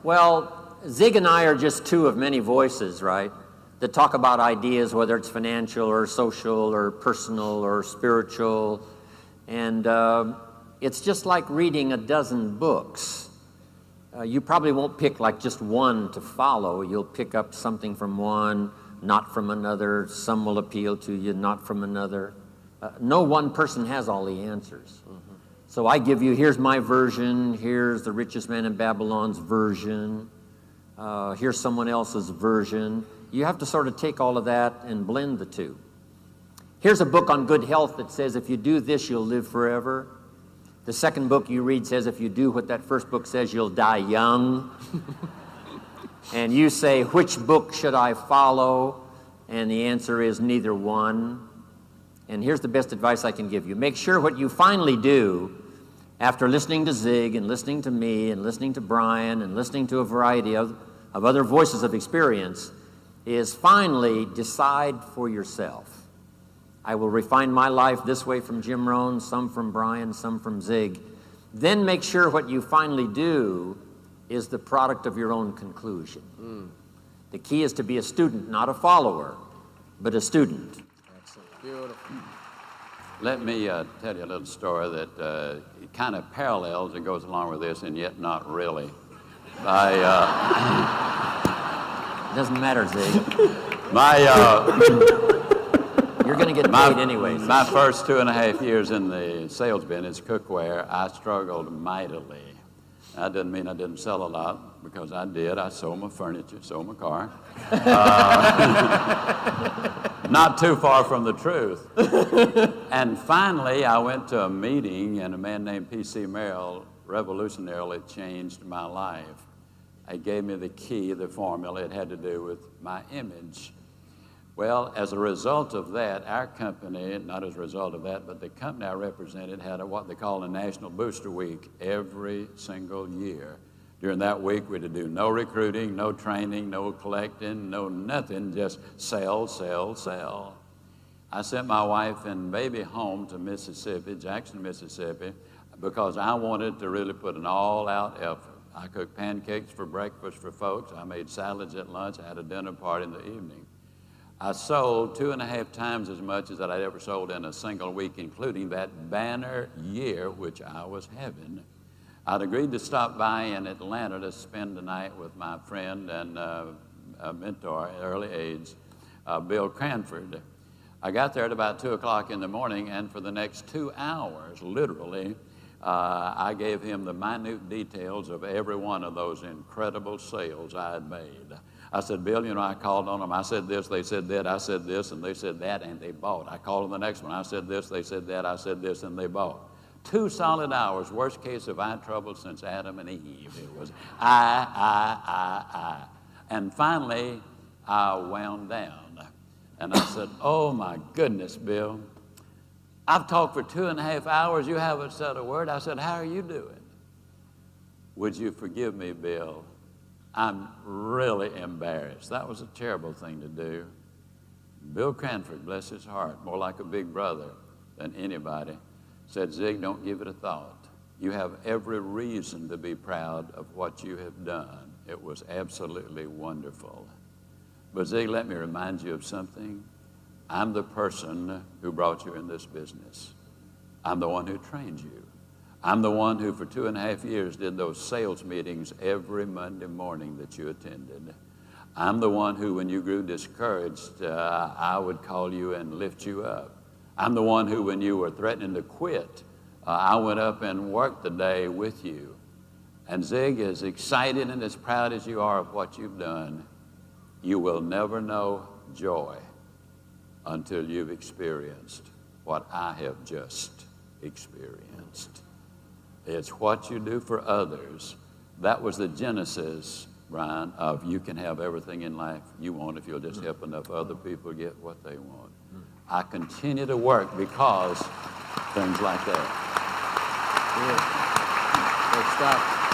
Well, Zig and I are just two of many voices, right, that talk about ideas, whether it's financial or social or personal or spiritual. And it's just like reading a dozen books. You probably won't pick like just one to follow. You'll pick up something from one, not from another. Some will appeal to you, not from another. No one person has all the answers. Mm-hmm. So I give you, here's my version, here's the richest man in Babylon's version, here's someone else's version. You have to sort of take all of that and blend the two. Here's a book on good health that says if you do this, you'll live forever. The second book you read says if you do what that first book says, you'll die young. And you say, which book should I follow? And the answer is neither one. And here's the best advice I can give you. Make sure what you finally do after listening to Zig and listening to me and listening to Brian and listening to a variety of other voices of experience is finally decide for yourself. I will refine my life this way from Jim Rohn, some from Brian, some from Zig. Then make sure what you finally do is the product of your own conclusion. The key is to be a student, not a follower, but a student. Excellent. Beautiful. Let me tell you a little story that it kind of parallels and goes along with this, and yet not really. Doesn't matter, Zig. You're going to get paid anyway. My first 2.5 years in the sales business, cookware, I struggled mightily. That doesn't mean I didn't sell a lot, because I did. I sold my furniture, sold my car. Not too far from the truth. And finally, I went to a meeting, and a man named P.C. Merrill revolutionarily changed my life. He gave me the key, the formula. It had to do with my image. Well, as a result of that, our company, not as a result of that, but the company I represented had what they call a National Booster Week every single year. During that week, we'd do no recruiting, no training, no collecting, no nothing, just sell, sell, sell. I sent my wife and baby home to Mississippi, Jackson, Mississippi, because I wanted to really put an all-out effort. I cooked pancakes for breakfast for folks. I made salads at lunch. I had a dinner party in the evening. I sold 2.5 times as much as I'd ever sold in a single week, including that banner year, which I was having. I'd agreed to stop by in Atlanta to spend the night with my friend and a mentor at early age, Bill Cranford. I got there at about 2 o'clock in the morning, and for the next 2 hours, literally, I gave him the minute details of every one of those incredible sales I had made. I said, Bill, you know, I called on them. I said this, they said that, I said this, and they said that, and they bought. I called them the next one. I said this, they said that, I said this, and they bought. 2 solid hours, worst case of eye trouble since Adam and Eve. It was I. And finally, I wound down. And I said, oh, my goodness, Bill. I've talked for 2.5 hours. You haven't said a word. I said, how are you doing? Would you forgive me, Bill? I'm really embarrassed. That was a terrible thing to do. Bill Cranford, bless his heart, more like a big brother than anybody, said, Zig, don't give it a thought. You have every reason to be proud of what you have done. It was absolutely wonderful. But Zig, let me remind you of something. I'm the person who brought you in this business. I'm the one who trained you. I'm the one who for 2.5 years did those sales meetings every Monday morning that you attended. I'm the one who, when you grew discouraged, I would call you and lift you up. I'm the one who, when you were threatening to quit, I went up and worked the day with you. And Zig, as excited and as proud as you are of what you've done, you will never know joy until you've experienced what I have just experienced. It's what you do for others. That was the genesis, Brian, of you can have everything in life you want if you'll just help enough other people get what they want. I continue to work because things like that. Good stuff.